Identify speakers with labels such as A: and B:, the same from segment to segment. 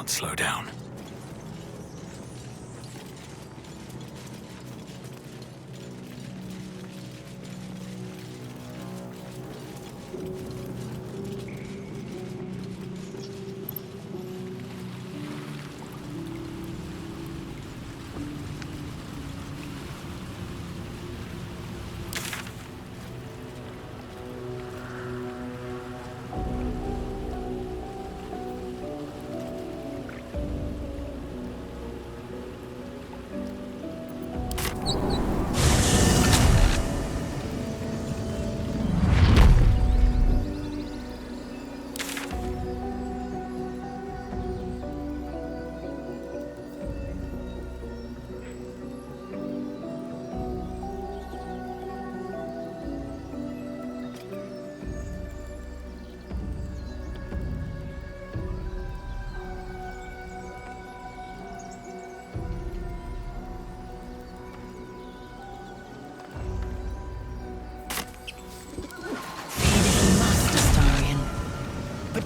A: can't slow down.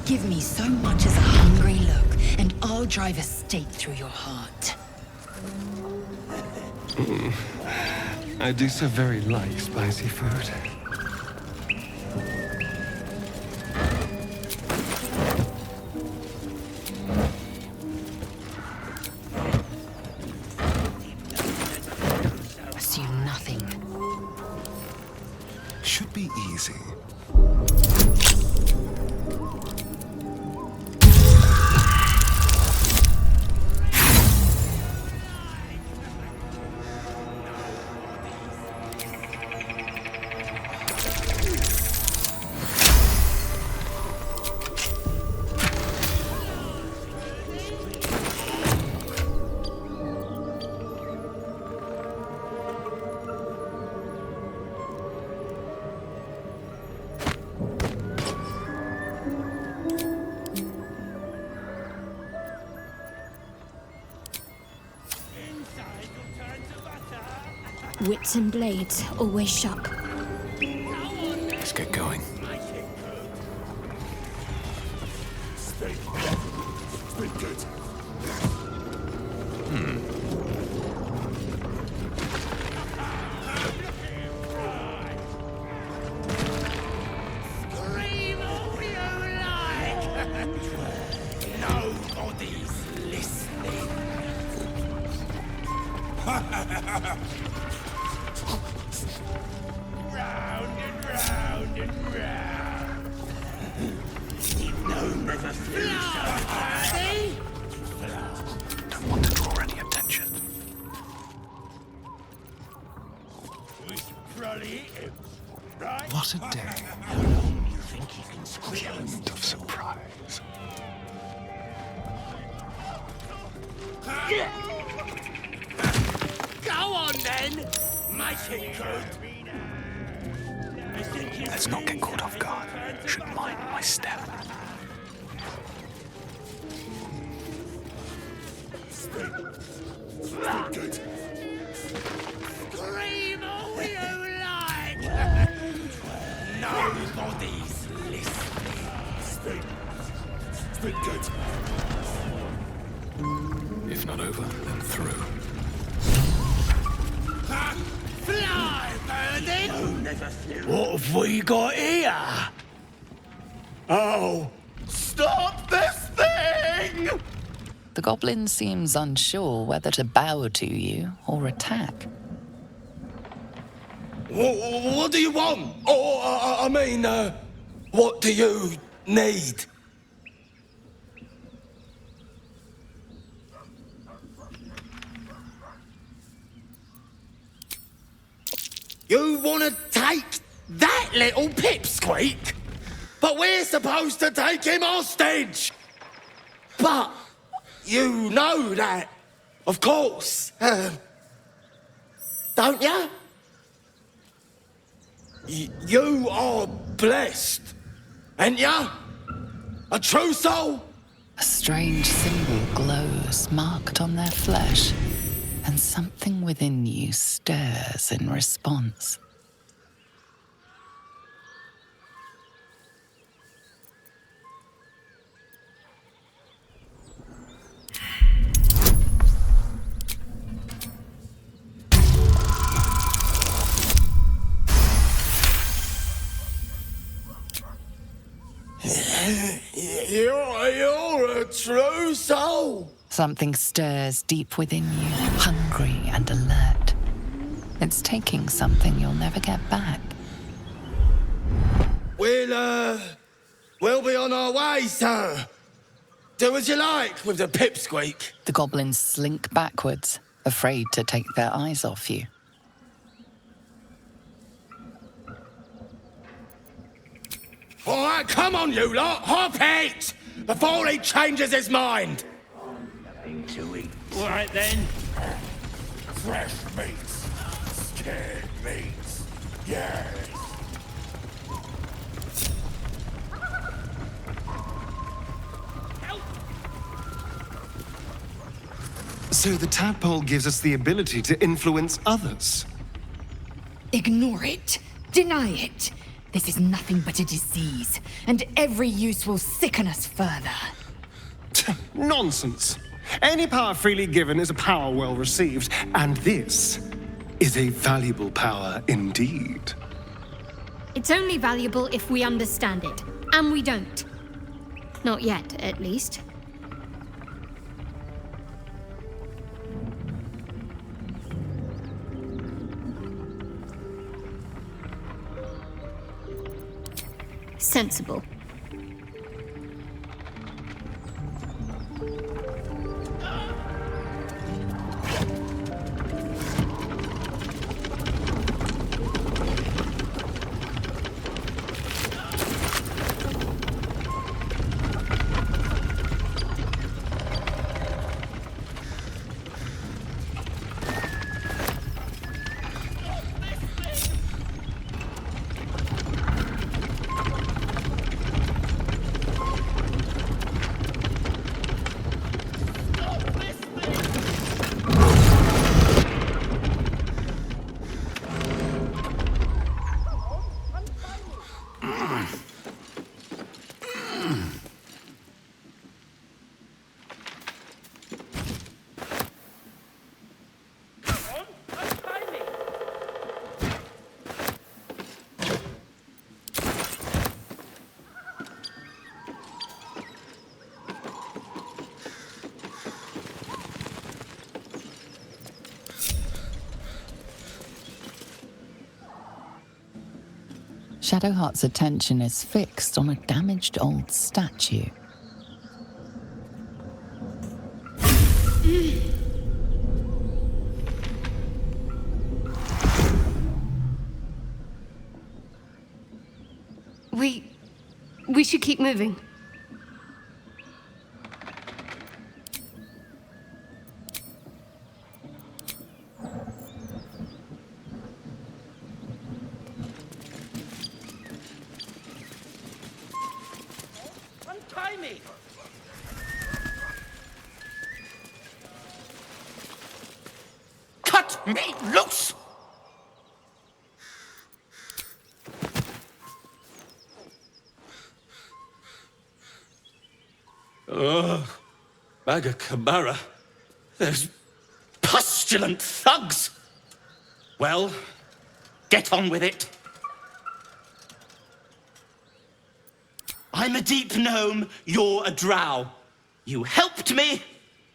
B: Give me so much as a hungry look, and I'll drive a stake through your heart.
C: I do so very like spicy food.
B: Assume nothing.
A: Should be easy.
D: Wits and blades, always sharp.
A: Let's get going. Don't want to draw any attention. What a day. Element of surprise.
E: Go on then! Make it good!
A: Let's not get caught off guard. Should mind my step.
E: Scream all you like! Nobody's listening. Speak good.
A: If not over, then through.
E: Fly, Bardadin! What have we got here? Oh, stop this thing!
F: The goblin seems unsure whether to bow to you or attack.
E: What do you want? What do you need? You want to take that little pipsqueak? But we're supposed to take him hostage! But you know that, of course. Don't you? You are blessed, ain't ya? A true soul?
F: A strange symbol glows, marked on their flesh, and something within you stirs in response. Something stirs deep within you, hungry and alert. It's taking something you'll never get back.
E: We'll be on our way, sir. Do as you like with the pipsqueak.
F: The goblins slink backwards, afraid to take their eyes off you.
E: All right, come on, you lot, hop it! Before he changes his mind!
G: All right, then.
E: Fresh meats, scared meats, yes.
C: So the tadpole gives us the ability to influence others.
B: Ignore it. Deny it. This is nothing but a disease, and every use will sicken us further.
C: Nonsense. Any power freely given is a power well received, and this is a valuable power indeed.
D: It's only valuable if we understand it, and we don't. Not yet, at least. Sensible.
F: Shadowheart's attention is fixed on a damaged old statue.
D: We should keep moving.
G: Untie me!
E: Cut me loose! Maga Kamara. Those pustulant thugs! Well, get on with it. I'm a deep gnome, you're a drow. You helped me,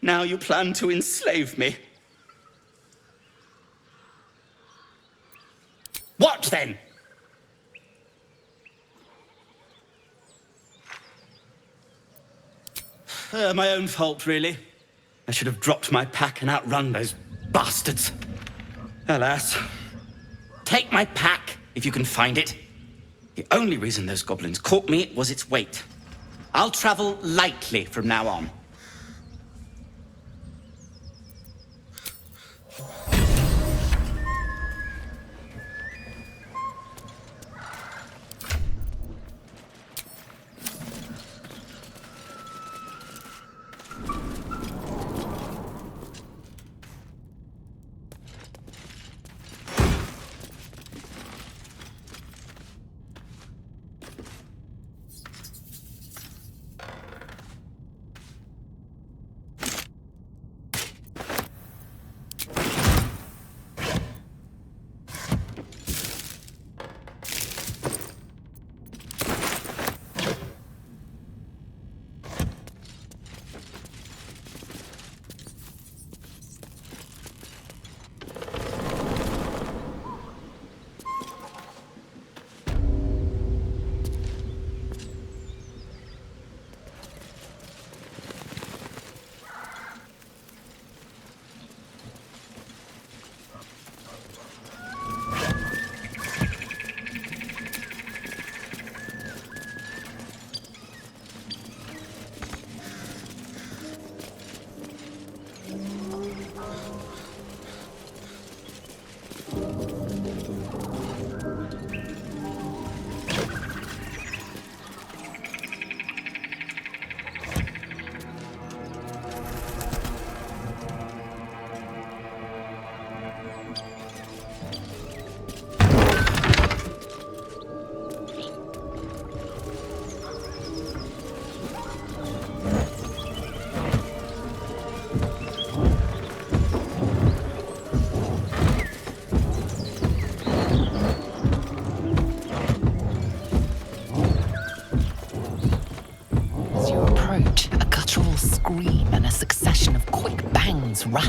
E: now you plan to enslave me. What then? My own fault, really. I should have dropped my pack and outrun those bastards. Alas. Take my pack, if you can find it. The only reason those goblins caught me was its weight. I'll travel lightly from now on.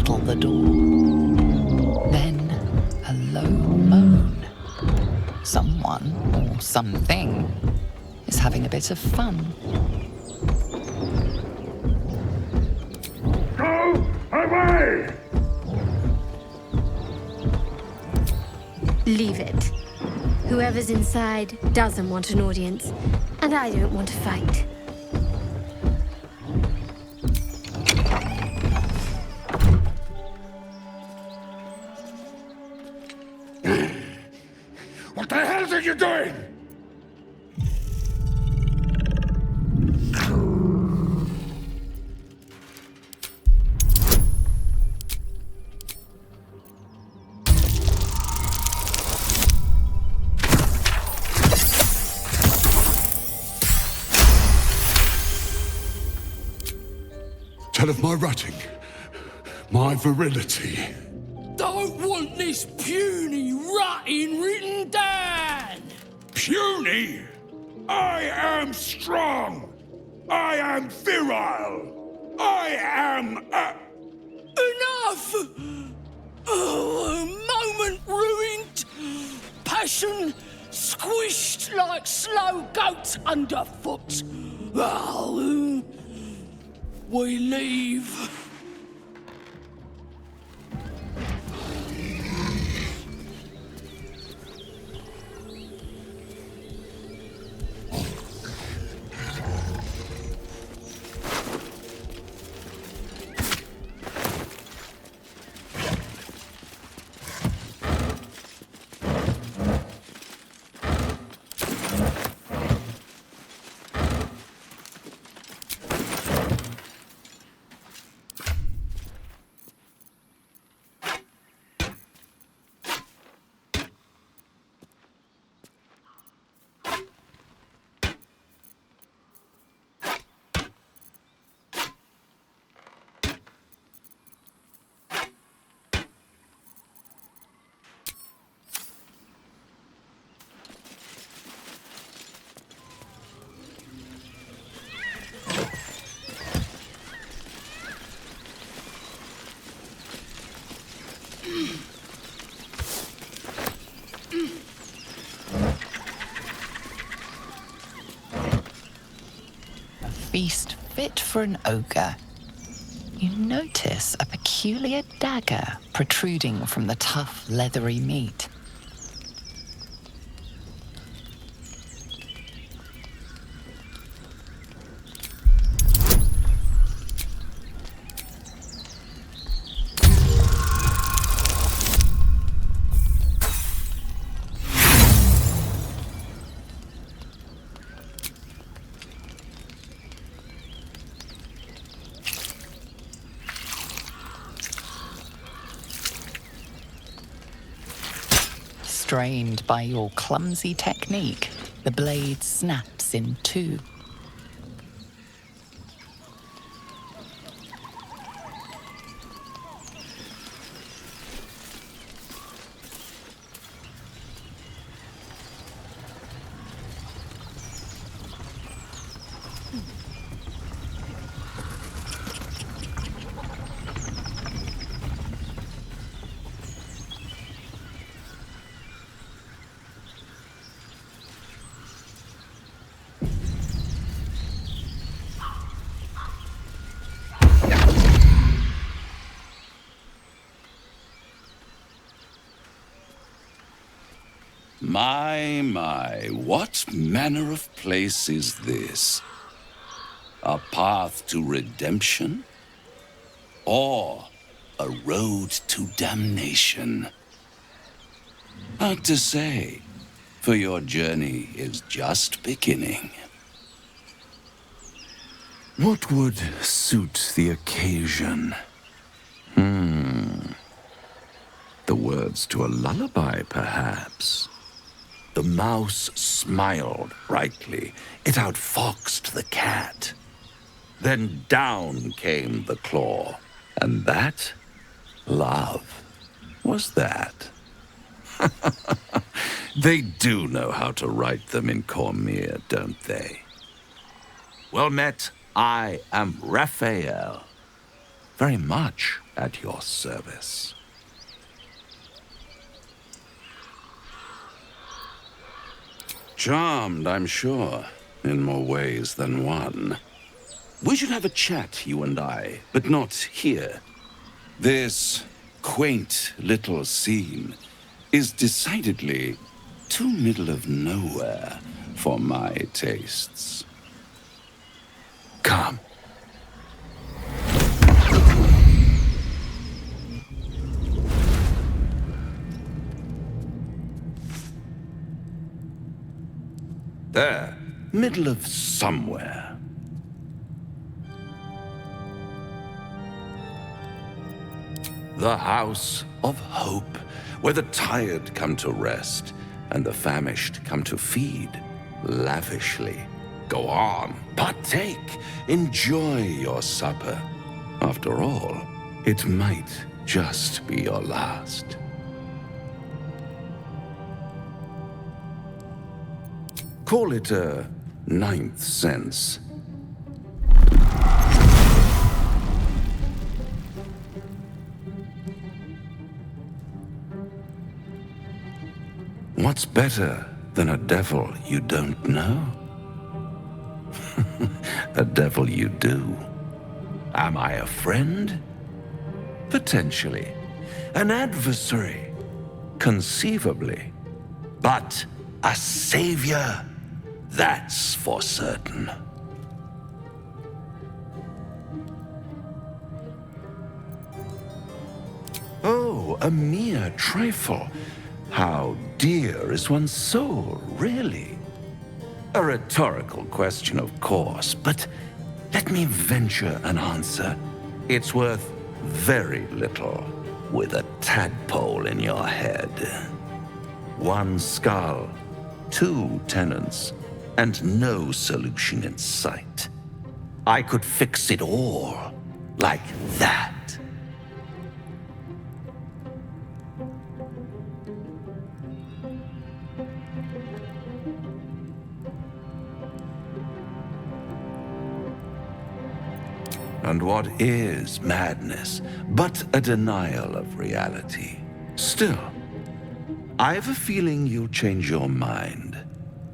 F: rattle the door. Then a low moan. Someone, or something, is having a bit of fun.
H: Go away!
D: Leave it. Whoever's inside doesn't want an audience, and I don't want to fight.
H: What the hell are you doing? Tell of my rutting, my virility.
G: Don't want this puny rutting written down!
H: Puny? I am strong. I am virile. I am
G: Enough! Oh, a moment ruined. Passion squished like slow goats underfoot. Oh, we leave.
F: Feast fit for an ogre. You notice a peculiar dagger protruding from the tough, leathery meat. Strained by your clumsy technique, the blade snaps in two.
I: My, what manner of place is this? A path to redemption? Or a road to damnation? Hard to say, for your journey is just beginning. What would suit the occasion? The words to a lullaby, perhaps. The mouse smiled brightly. It outfoxed the cat. Then down came the claw. And that, love, was that. They do know how to write them in Cormier, don't they? Well met, I am Raphael. Very much at your service. Charmed, I'm sure, in more ways than one. We should have a chat, you and I, but not here. This quaint little scene is decidedly too middle of nowhere for my tastes. Come. There, middle of somewhere. The House of Hope, where the tired come to rest and the famished come to feed lavishly. Go on, partake, enjoy your supper. After all, it might just be your last. Call it a ninth sense. What's better than a devil you don't know? A devil you do. Am I a friend? Potentially. An adversary? Conceivably. But a savior? That's for certain. Oh, a mere trifle. How dear is one's soul, really? A rhetorical question, of course, but let me venture an answer. It's worth very little with a tadpole in your head. One skull, 2 tenants, and no solution in sight. I could fix it all like that. And what is madness but a denial of reality? Still, I have a feeling you'll change your mind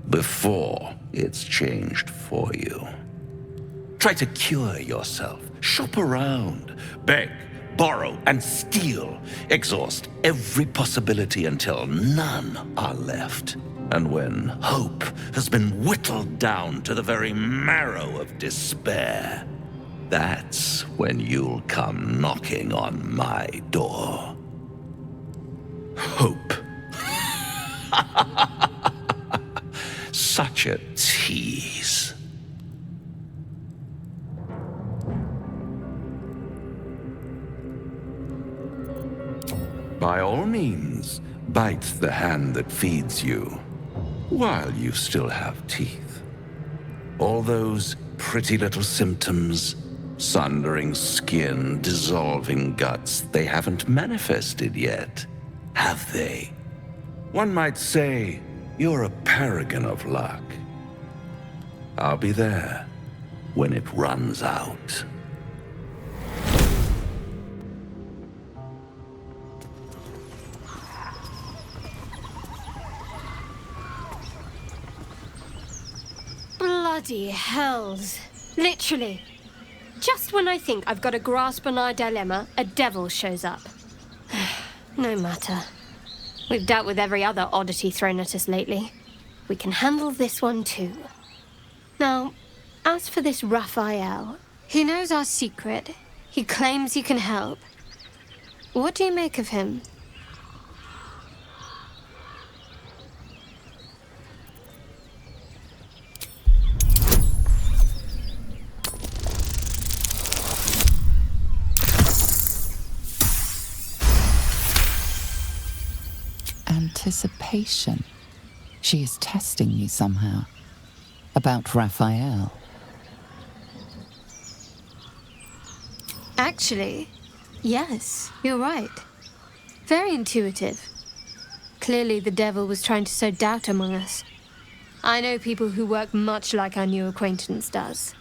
I: before it's changed for you. Try to cure yourself, shop around, beg, borrow, and steal. Exhaust every possibility until none are left. And when hope has been whittled down to the very marrow of despair, that's when you'll come knocking on my door. Hope. Such a tease. By all means, bite the hand that feeds you, while you still have teeth. All those pretty little symptoms, sundering skin, dissolving guts, they haven't manifested yet, have they? One might say you're a paragon of luck. I'll be there when it runs out.
D: Bloody hells. Literally. Just when I think I've got a grasp on our dilemma, a devil shows up. No matter. We've dealt with every other oddity thrown at us lately. We can handle this one too. Now, as for this Raphael, he knows our secret. He claims he can help. What do you make of him?
F: Anticipation. She is testing you somehow. About Raphael.
D: Actually, yes, you're right. Very intuitive. Clearly the devil was trying to sow doubt among us. I know people who work much like our new acquaintance does.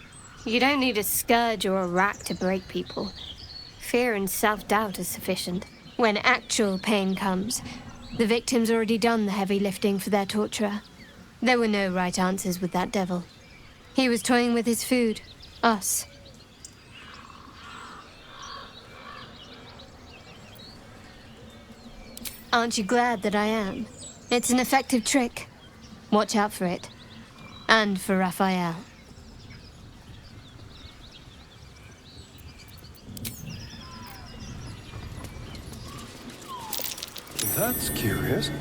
D: You don't need a scourge or a rack to break people. Fear and self-doubt are sufficient. When actual pain comes, the victim's already done the heavy lifting for their torturer. There were no right answers with that devil. He was toying with his food, us. Aren't you glad that I am? It's an effective trick. Watch out for it. And for Raphael.
C: That's curious.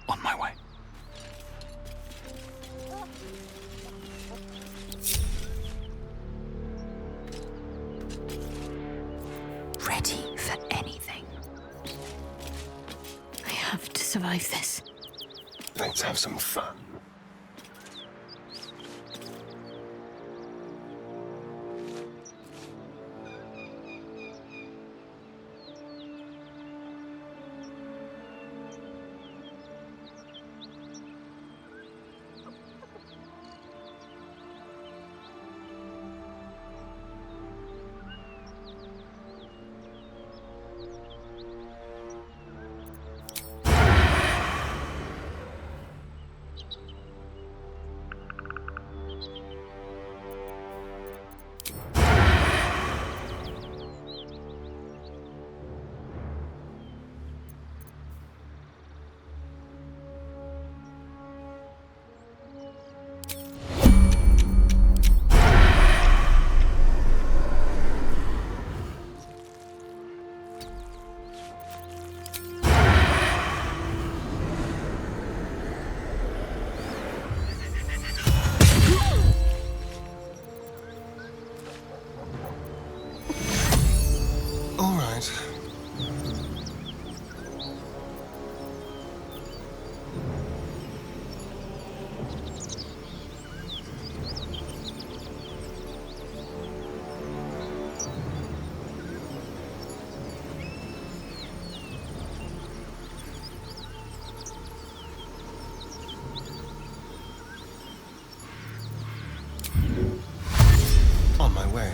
A: On my way.
B: Ready for anything. I have to survive this.
C: Let's have some fun. On my way.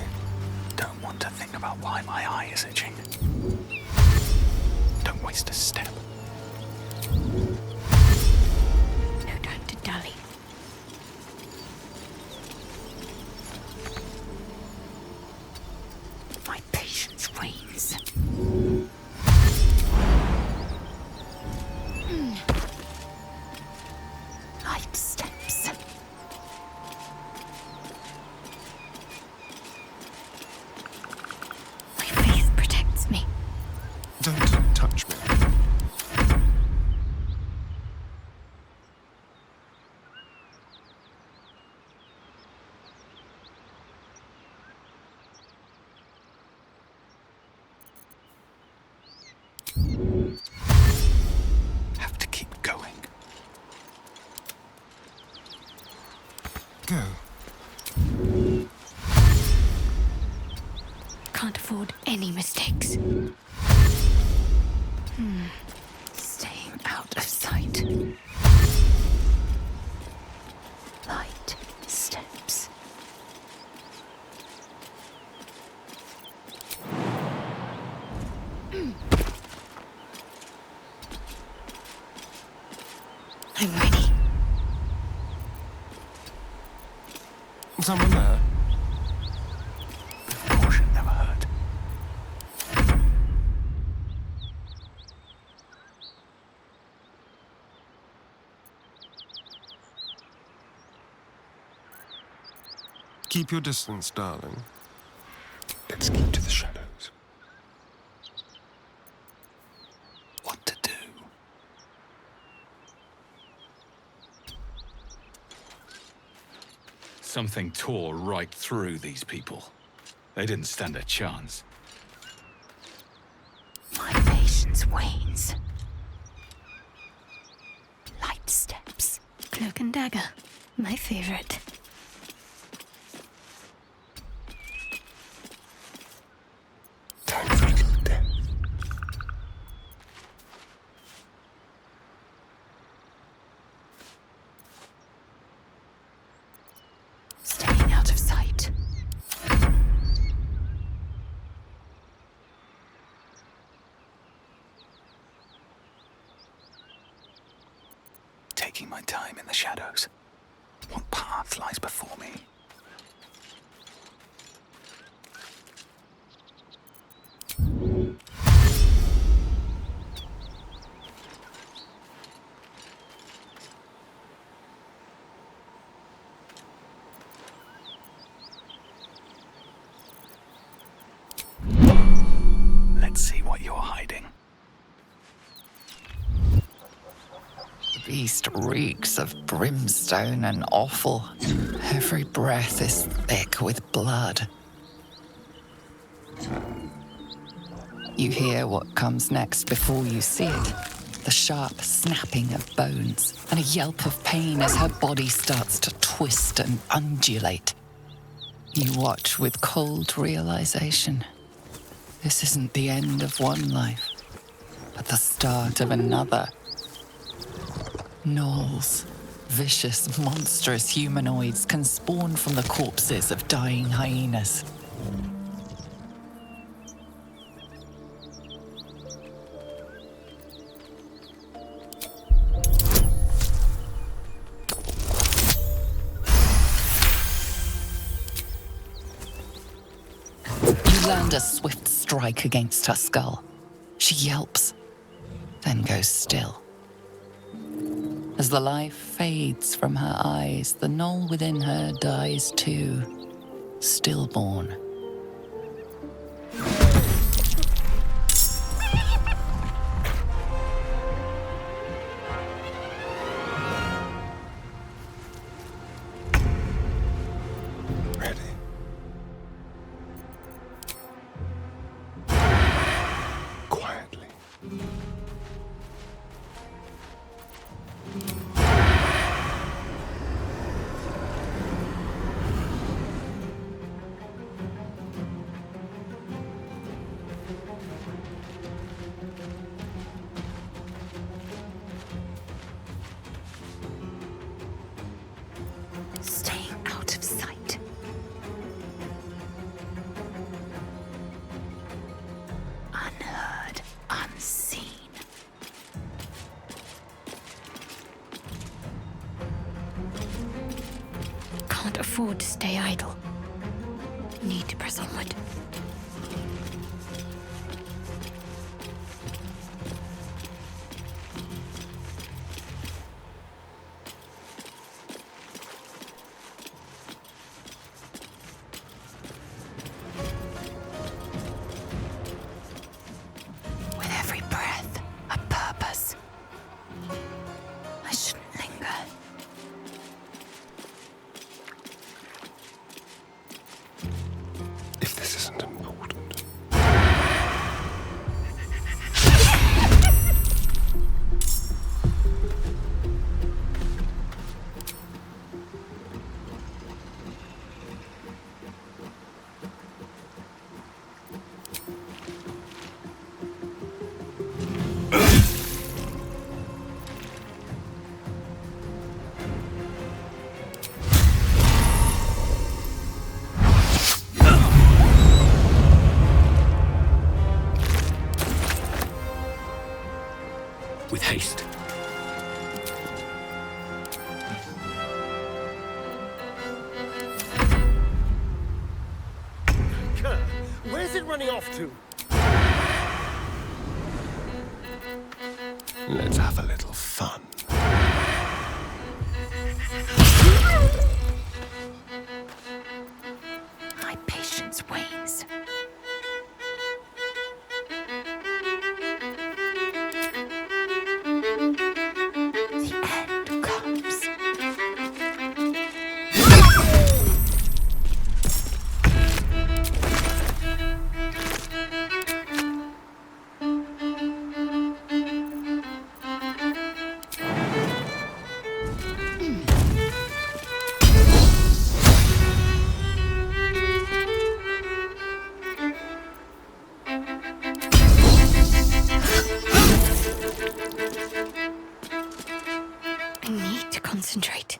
F: Staying out of sight. Light steps.
B: I'm ready.
C: Someone there?
A: Caution never hurt.
C: Keep your distance, darling.
A: Let's keep to the shadows. What to do?
J: Something tore right through these people. They didn't stand a chance.
F: My patience wanes. Light steps.
D: Cloak and dagger. My favorite.
A: Time for a little death.
F: Staying out of sight.
A: Taking my time in the shadows. What path lies before me? Let's see what you're hiding.
F: The beast reeks of brimstone and offal. Every breath is thick with blood. You hear what comes next before you see it. The sharp snapping of bones and a yelp of pain as her body starts to twist and undulate. You watch with cold realization. This isn't the end of one life, but the start of another. Gnolls, vicious, monstrous humanoids can spawn from the corpses of dying hyenas. You land a swift strike against her skull. She yelps, then goes still. As the life fades from her eyes, the gnoll within her dies too, stillborn.
A: Ready? Quietly.
F: Staying out of sight. Unheard, unseen.
D: Can't afford to stay idle. Need to press onward.
F: With every breath, a purpose. I shouldn't linger.
A: If this isn't
J: With haste.
C: Where's it running off to? Let's have a little fun.
B: My patience wanes. The end comes. I need to concentrate.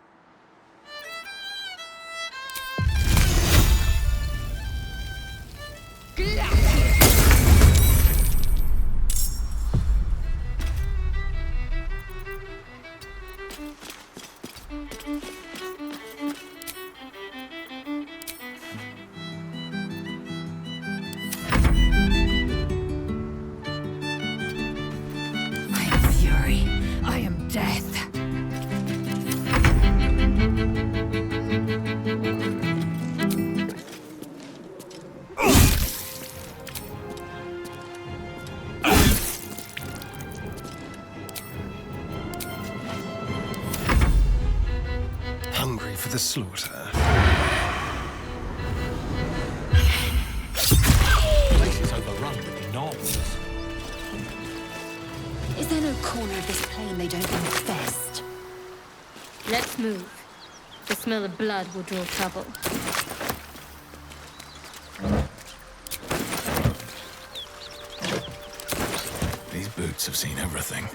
B: I am fury. I am death.
C: Hungry for the slaughter.
J: Place is overrun with knobs.
B: Is there no corner of this plain they don't infest?
D: Let's move. The smell of blood will draw trouble.
J: These boots have seen everything.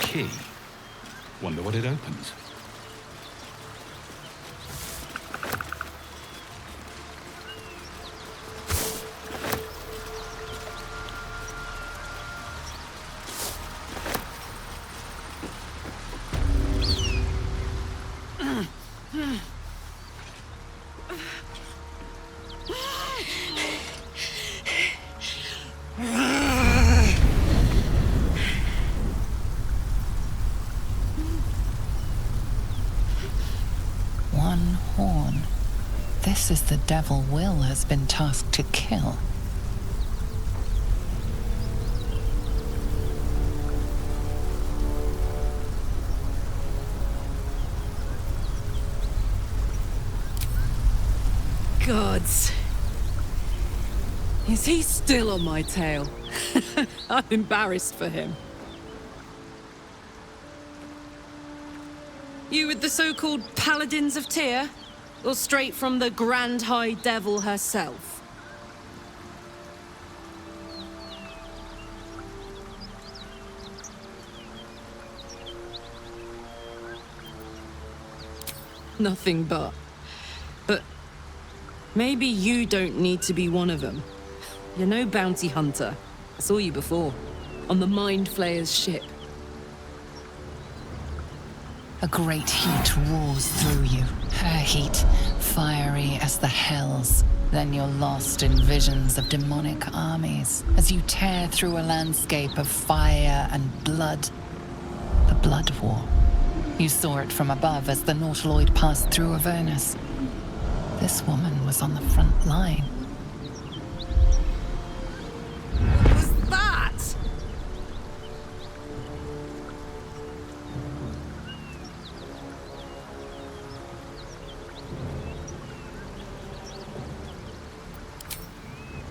J: Key. Wonder what it opens.
F: One horn. This is the devil Will has been tasked to kill.
K: Gods. Is he still on my tail? I'm embarrassed for him. You with the so-called Paladins of Tyr? Or straight from the Grand High Devil herself? Nothing but. But maybe you don't need to be one of them. You're no bounty hunter. I saw you before, on the Mind Flayer's ship.
F: A great heat roars through you, her heat fiery as the hells. Then you're lost in visions of demonic armies as you tear through a landscape of fire and blood. The Blood War. You saw it from above as the Nautiloid passed through Avernus. This woman was on the front line.
K: What was that?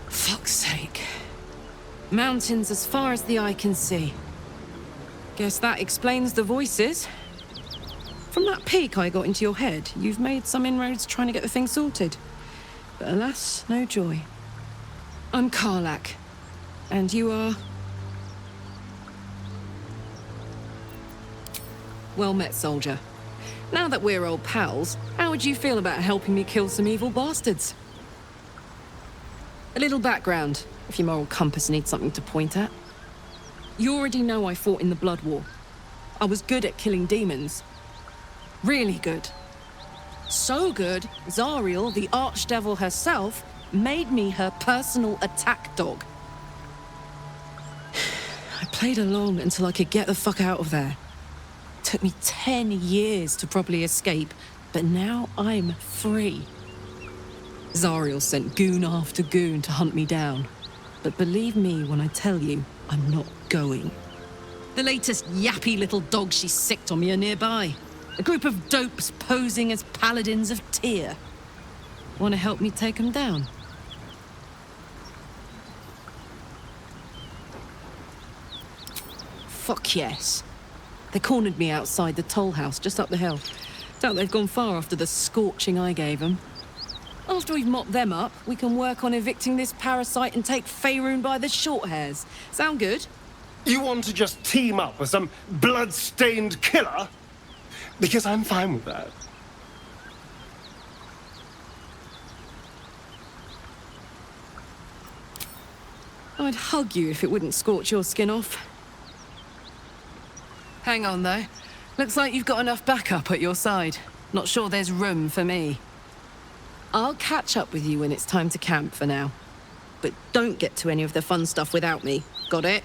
K: Fuck's sake. Mountains as far as the eye can see. Guess that explains the voices. From that peek I got into your head, you've made some inroads trying to get the thing sorted. But alas, no joy. I'm Karlach. And you are... Well met, soldier. Now that we're old pals, how would you feel about helping me kill some evil bastards? A little background, if your moral compass needs something to point at. You already know I fought in the Blood War. I was good at killing demons. Really good. So good, Zariel, the archdevil herself, made me her personal attack dog. I played along until I could get the fuck out of there. Took me 10 years to properly escape, but now I'm free. Zariel sent goon after goon to hunt me down. But believe me when I tell you, I'm not going. The latest yappy little dogs she sicked on me are nearby. A group of dopes posing as paladins of Tyr. Want to help me take them down? Fuck yes. They cornered me outside the toll house just up the hill. Doubt they've gone far after the scorching I gave them. After we've mopped them up, we can work on evicting this parasite and take Faerun by the short hairs. Sound good?
C: You want to just team up with some blood-stained killer? Because I'm fine with that.
K: I'd hug you if it wouldn't scorch your skin off. Hang on, though. Looks like you've got enough backup at your side. Not sure there's room for me. I'll catch up with you when it's time to camp for now. But don't get to any of the fun stuff without me. Got it?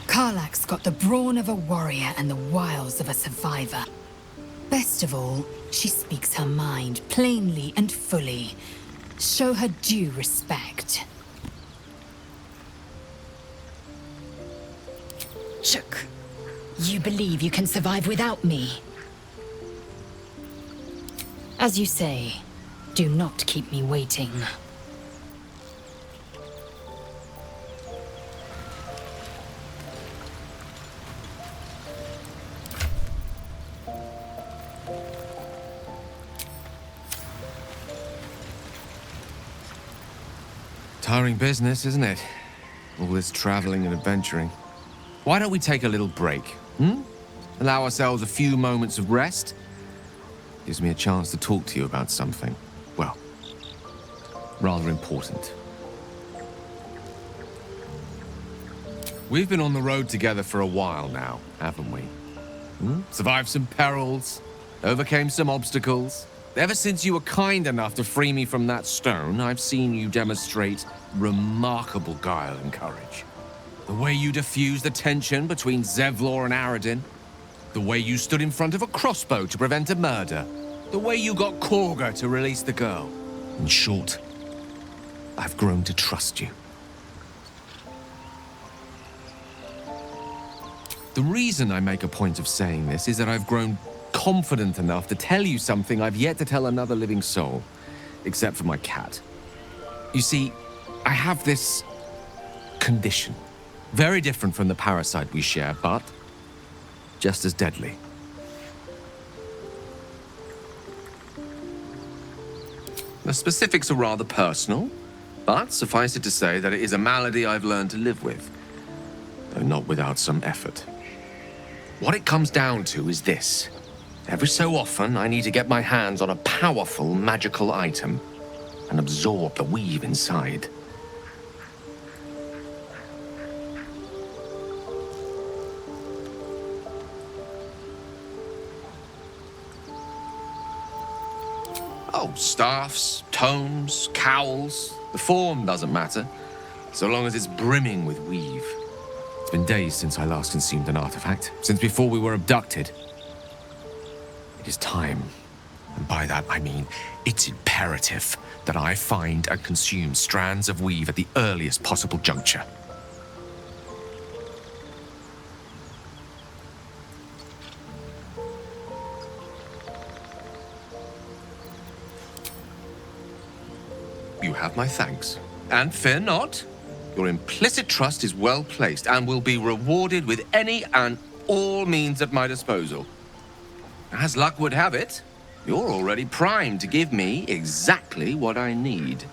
B: Karlach's got the brawn of a warrior and the wiles of a survivor. Best of all, she speaks her mind plainly and fully. Show her due respect. Shook. You believe you can survive without me? As you say, do not keep me waiting.
L: Tiring business, isn't it? All this traveling and adventuring. Why don't we take a little break, Allow ourselves a few moments of rest? Gives me a chance to talk to you about something, well, rather important. We've been on the road together for a while now, haven't we? Survived some perils, overcame some obstacles. Ever since you were kind enough to free me from that stone, I've seen you demonstrate remarkable guile and courage. The way you diffused the tension between Zevlor and Aradin. The way you stood in front of a crossbow to prevent a murder. The way you got Korga to release the girl. In short, I've grown to trust you. The reason I make a point of saying this is that I've grown confident enough to tell you something I've yet to tell another living soul, except for my cat. You see, I have this condition. Very different from the parasite we share, but just as deadly. The specifics are rather personal, but suffice it to say that it is a malady I've learned to live with, though not without some effort. What it comes down to is this. Every so often, I need to get my hands on a powerful magical item and absorb the weave inside. Oh, staffs, tomes, cowls. The form doesn't matter, so long as it's brimming with weave. It's been days since I last consumed an artifact, since before we were abducted. It is time, and by that I mean it's imperative that I find and consume strands of weave at the earliest possible juncture. You have my thanks. And fear not, your implicit trust is well placed and will be rewarded with any and all means at my disposal. As luck would have it, you're already primed to give me exactly what I need.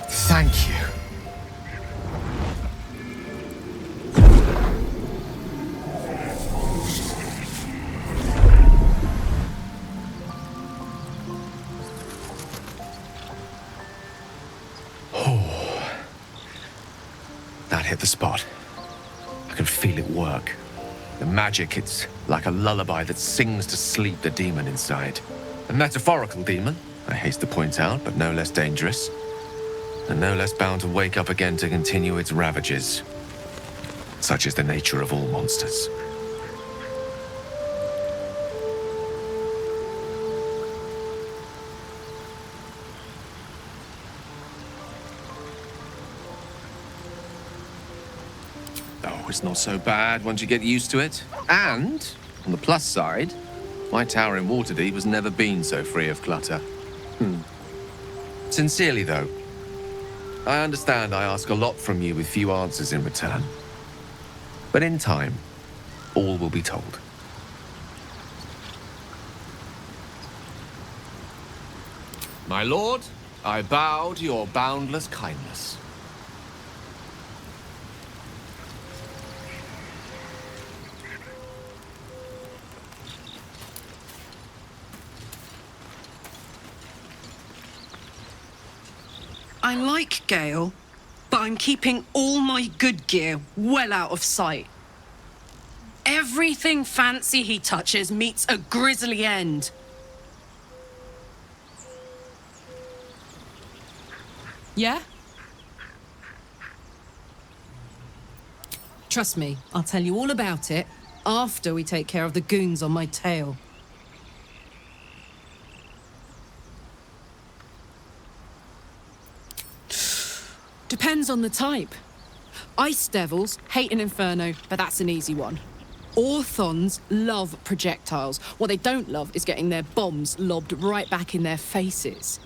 L: Thank you. That hit the spot. I can feel it work. The magic, it's like a lullaby that sings to sleep the demon inside. A metaphorical demon, I haste to point out, but no less dangerous. And no less bound to wake up again to continue its ravages. Such is the nature of all monsters. It's not so bad once you get used to it. And, on the plus side, my tower in Waterdeep has never been so free of clutter. Sincerely, though, I understand I ask a lot from you with few answers in return. But in time, all will be told. My lord, I bow to your boundless kindness.
K: I like Gale, but I'm keeping all my good gear well out of sight. Everything fancy he touches meets a grisly end. Yeah? Trust me, I'll tell you all about it after we take care of the goons on my tail. Depends on the type. Ice devils hate an inferno, but that's an easy one. Orthons love projectiles. What they don't love is getting their bombs lobbed right back in their faces.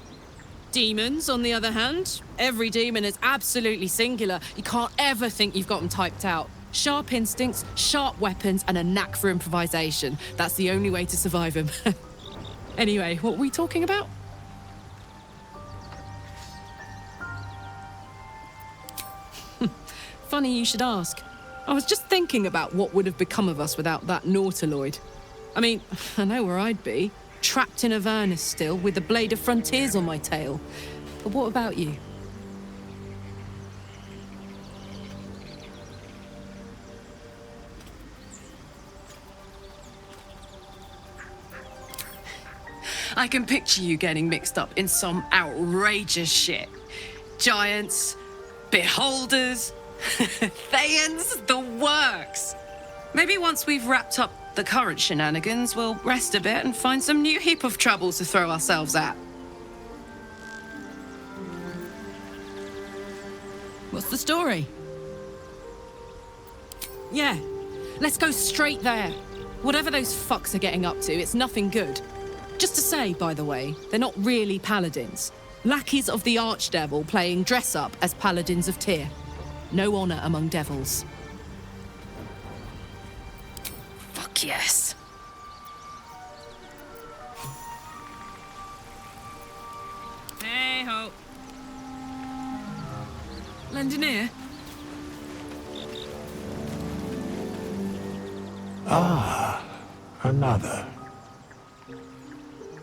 K: Demons, on the other hand, every demon is absolutely singular. You can't ever think you've got them typed out. Sharp instincts, sharp weapons, and a knack for improvisation. That's the only way to survive them. Anyway, what were we talking about? Funny you should ask. I was just thinking about what would have become of us without that Nautiloid. I mean, I know where I'd be. Trapped in Avernus still, with the Blade of Frontiers on my tail. But what about you? I can picture you getting mixed up in some outrageous shit. Giants, beholders, Thayans, the works. Maybe once we've wrapped up the current shenanigans, we'll rest a bit and find some new heap of trouble to throw ourselves at. What's the story? Yeah, let's go straight there. Whatever those fucks are getting up to, it's nothing good. Just to say, by the way, they're not really paladins. Lackeys of the Archdevil playing dress-up as paladins of Tyr. No honor among devils.
B: Fuck yes.
K: Hey ho. Lend an ear?
M: Ah, another.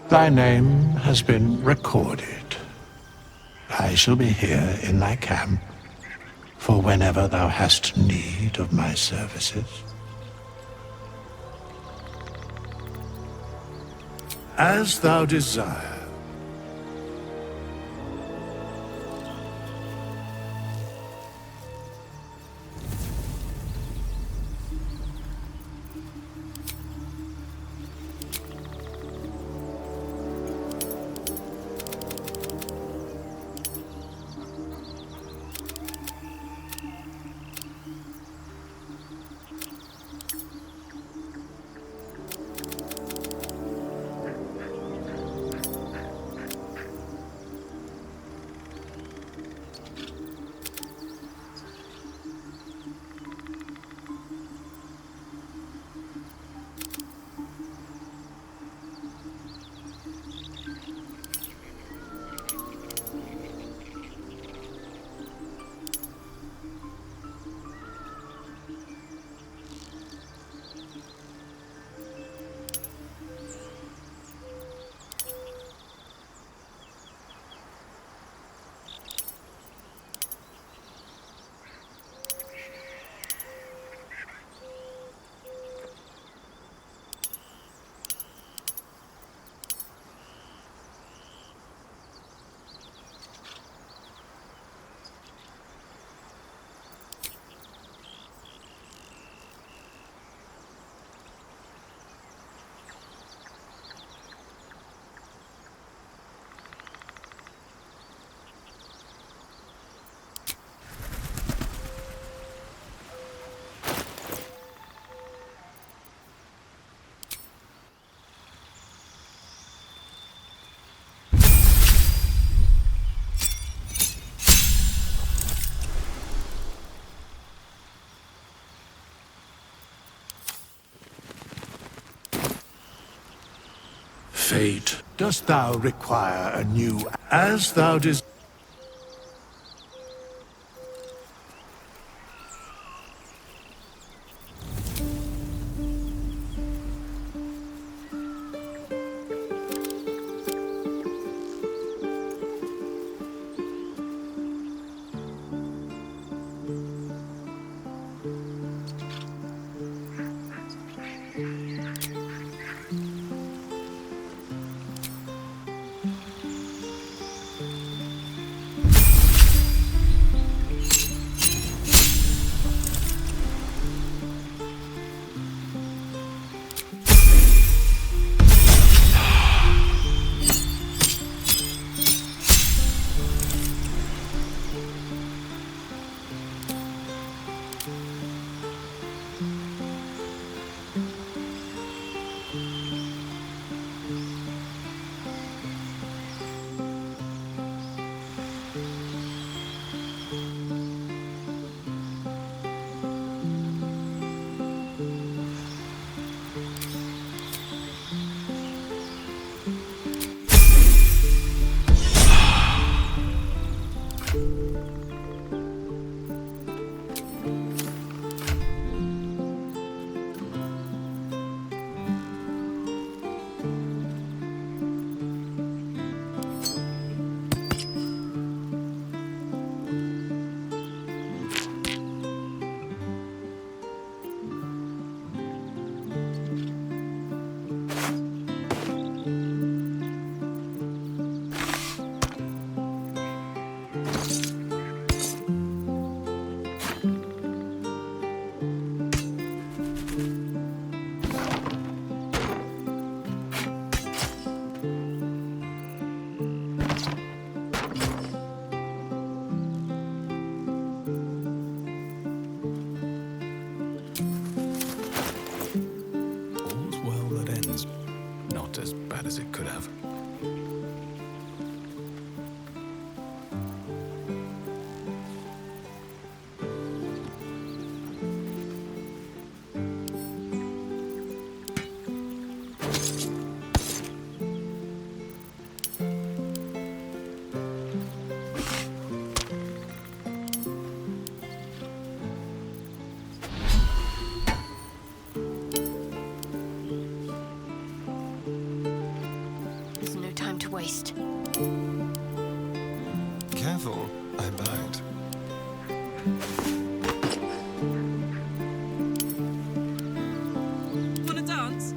M: Thy name has been recorded. I shall be here in thy camp for whenever thou hast need of my services. As thou desire. Fate, dost thou require a new as thou desire?
C: Careful, I bite.
K: Wanna dance?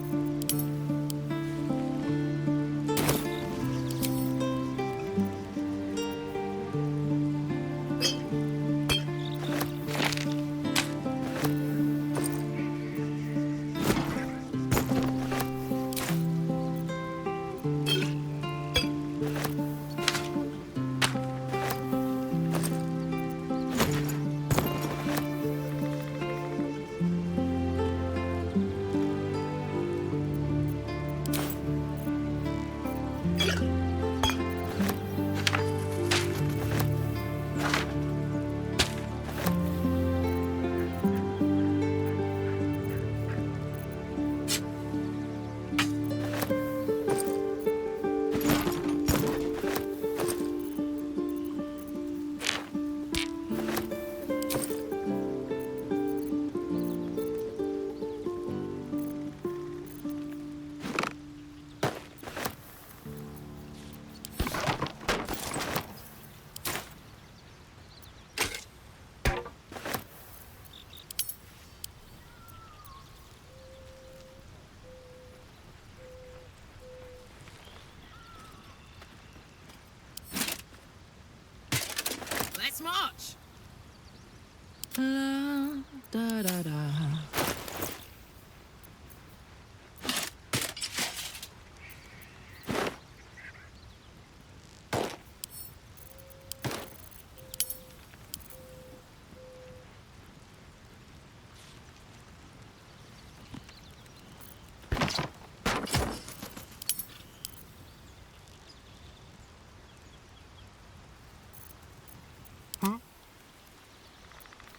K: Let's march. La, da, da, da.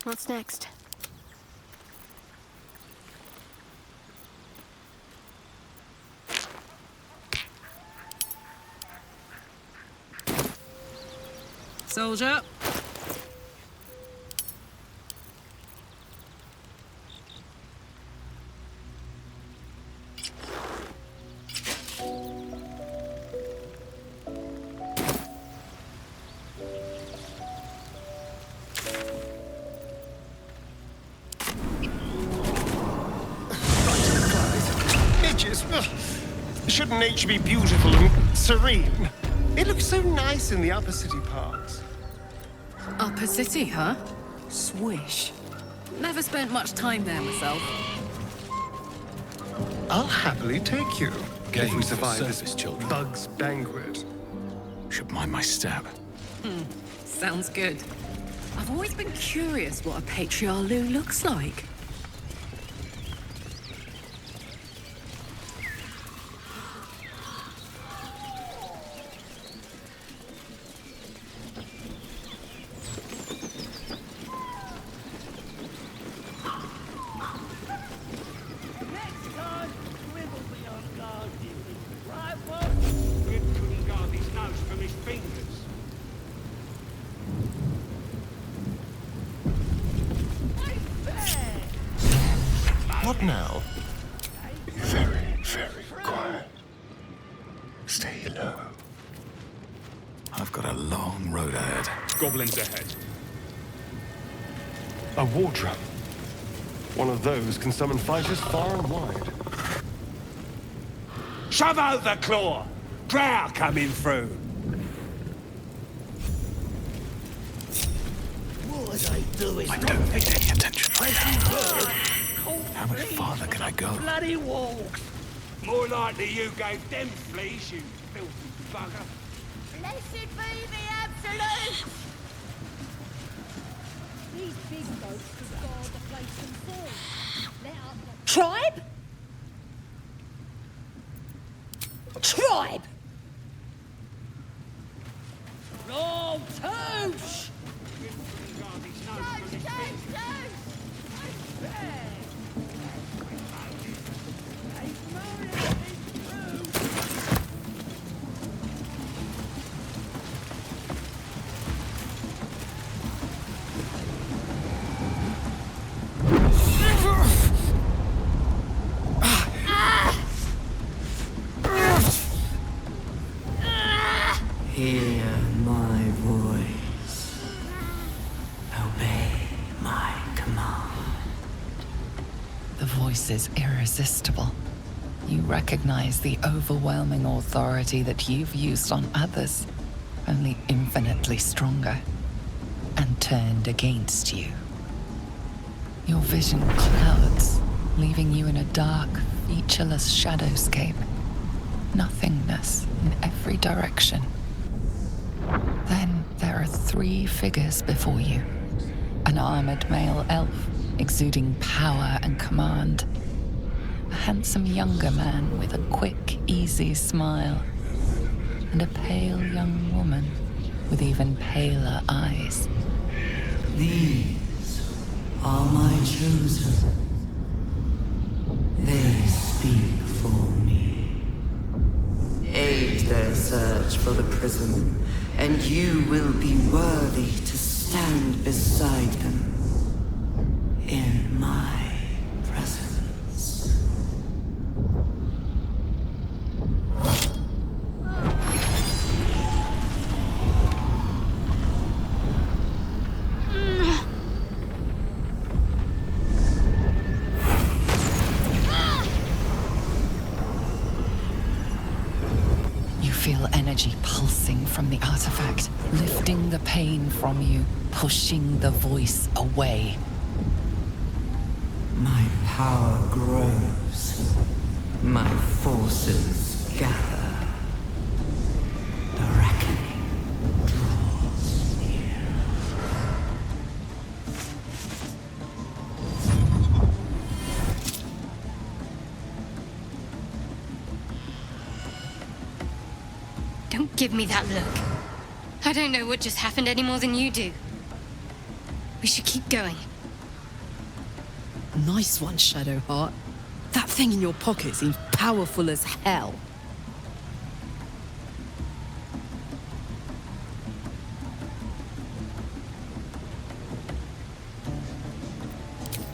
D: What's next?
K: Soldier.
C: Shouldn't nature be beautiful and serene? It looks so nice in the upper city parks.
K: Upper City, huh? Swish. Never spent much time there myself.
C: I'll happily take you if we
J: for
C: survive
J: service,
C: this
J: children.
C: bug's banquet.
J: Should mind my step.
K: Sounds good. I've always been curious what a patriarch looks like.
C: What now? Be very, very quiet. Stay low.
J: I've got a long road ahead.
H: Goblins ahead.
C: A war drum. One of those can summon fighters far and wide.
H: Shove out the claw! Drow coming through!
E: What are they doing?
J: I don't pay any attention right now. How much farther can I go?
E: Bloody walks!
H: More likely you gave them fleas, you filthy bugger.
N: Blessed be the absolute! These big boats could guard the place themselves. Let up the...
G: Tribe? Tribe! Roll touche!
O: Hear my voice. Obey my command.
F: The voice is irresistible. You recognize the overwhelming authority that you've used on others, only infinitely stronger, and turned against you. Your vision clouds, leaving you in a dark, featureless shadowscape. Nothingness in every direction. Then there are 3 figures before you. An armored male elf, exuding power and command. A handsome younger man with a quick, easy smile. And a pale young woman with even paler eyes.
O: These are my chosen. They speak for me. Aid their search for the prism, and you will be worthy to stand beside them in my presence.
F: Feel energy pulsing from the artifact, lifting the pain from you, pushing the voice away.
O: My power grows. My forces gather. The reckoning draws near.
D: Don't give me that look. I don't know what just happened any more than you do. We should keep going.
K: Nice one, Shadowheart. That thing in your pocket seems powerful as hell.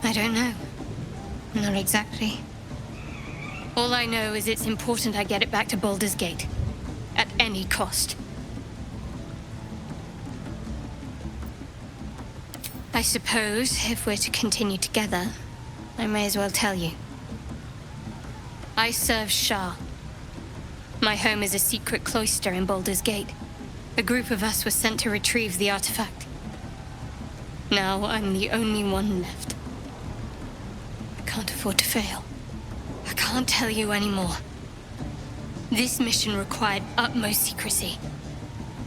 D: I don't know. Not exactly. All I know is it's important I get it back to Baldur's Gate. At any cost. I suppose, if we're to continue together, I may as well tell you. I serve Shah. My home is a secret cloister in Baldur's Gate. A group of us was sent to retrieve the artifact. Now I'm the only one left. I can't afford to fail. I can't tell you anymore. This mission required utmost secrecy.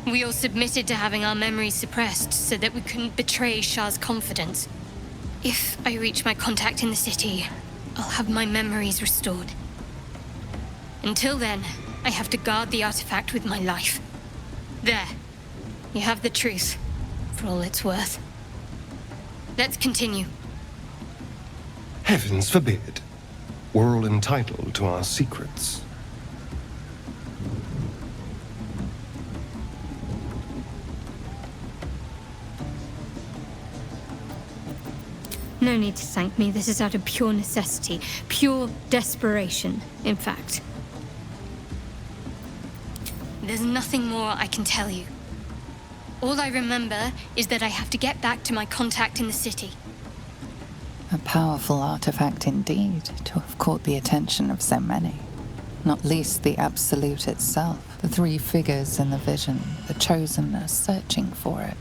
D: We all submitted to having our memories suppressed so that we couldn't betray Shah's confidence. If I reach my contact in the city, I'll have my memories restored. Until then, I have to guard the artifact with my life. There. You have the truth, for all it's worth. Let's continue.
C: Heavens forbid. We're all entitled to our secrets.
D: No need to thank me. This is out of pure necessity. Pure desperation, in fact. There's nothing more I can tell you. All I remember is that I have to get back to my contact in the city.
F: A powerful artifact indeed, to have caught the attention of so many. Not least the Absolute itself. The 3 figures in the vision, the Chosen, are searching for it.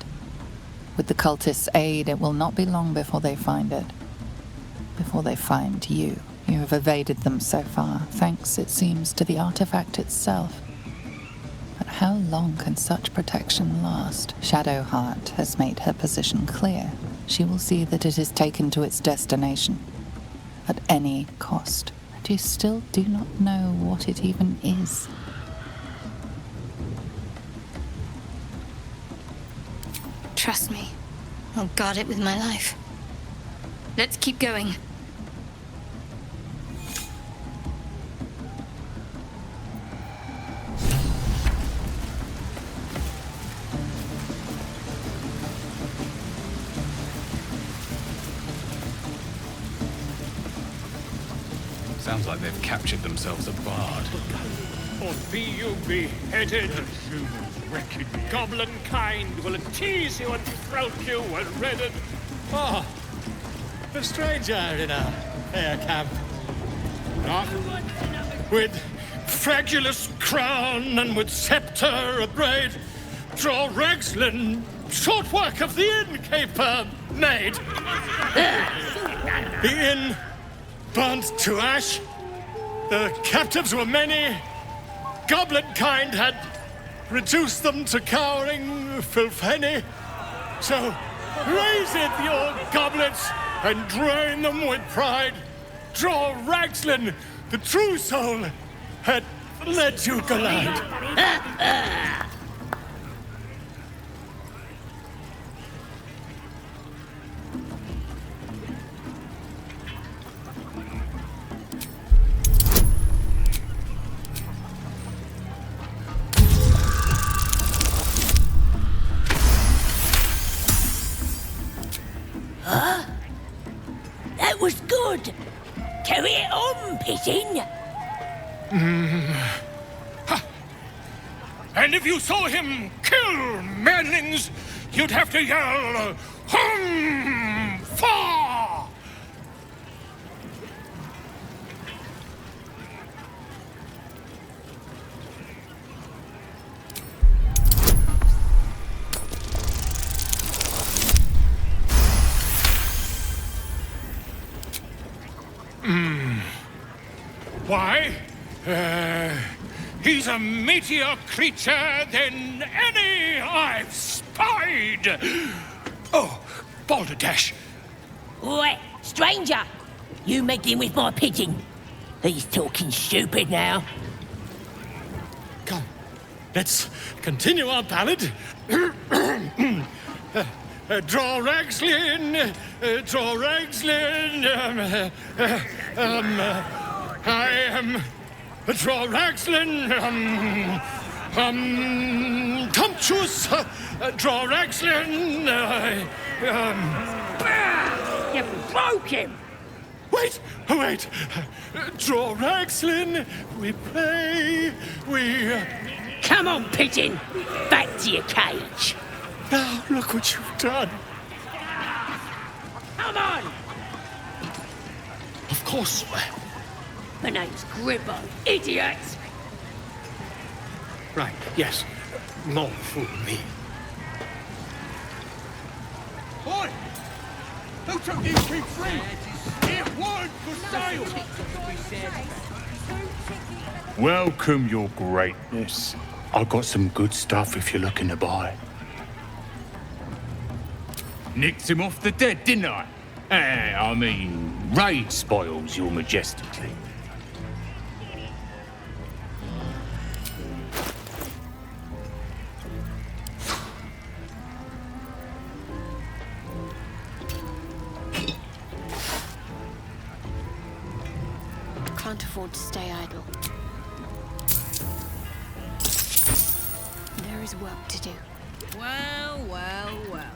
F: With the cultists' aid, it will not be long before they find it. Before they find you. You have evaded them so far, thanks, it seems, to the artifact itself. But how long can such protection last? Shadowheart has made her position clear. She will see that it is taken to its destination. At any cost. But you still do not know what it even is.
D: Trust me. I'll guard it with my life. Let's keep going.
J: Sounds like they've captured themselves a bard.
H: Or be you beheaded.
P: reckon goblin kind will tease you and throat you and redden.
E: Oh, a stranger in a fair camp.
P: With fragulous crown and with sceptre abraid, draw Ragslin, short work of the innkeeper made. The inn burnt to ash. The captives were many. Goblin kind had reduced them to cowering filfhenny. So raise it, your goblets, and drain them with pride. Draw Ragslin, the true soul, had led you glide.
G: Huh? That was good. Carry it on, Pigeon.
P: And if you saw him kill manlings, you'd have to yell, hum, fa! Why? He's a meatier creature than any I've spied. Oh, Balderdash.
G: Oi, stranger! You meddling with my pigeon. He's talking stupid now.
P: Come, let's continue our ballad. Draw Ragslin, draw Ragslin. I am draw Ragslin. Tumptuous. Draw Ragslin.
G: You broke him.
P: Wait, wait. Draw Ragslin. We play. We.
G: Come on, pigeon. Back to your cage.
P: Now look what you've done.
G: Come on.
P: Of course.
G: My name's Gribbo, idiot!
P: Right, yes. No fool me.
H: Oi! Who took you keep free? It weren't for sale!
Q: Welcome, your greatness. I got some good stuff if you're looking to buy. Nicked him off the dead, didn't I? I mean, raid spoils, your majestically.
D: Can't afford to stay idle. There is work to do.
K: Well, well, well.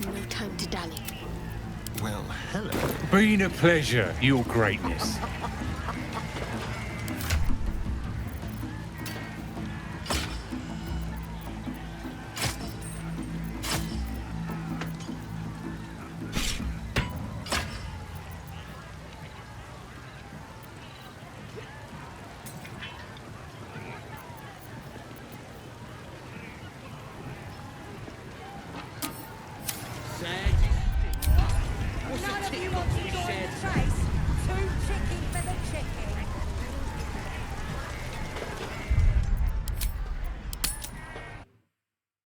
D: No time to dally.
C: Well, hello.
Q: Been a pleasure, Your Greatness.
N: None of you want to go in the trace?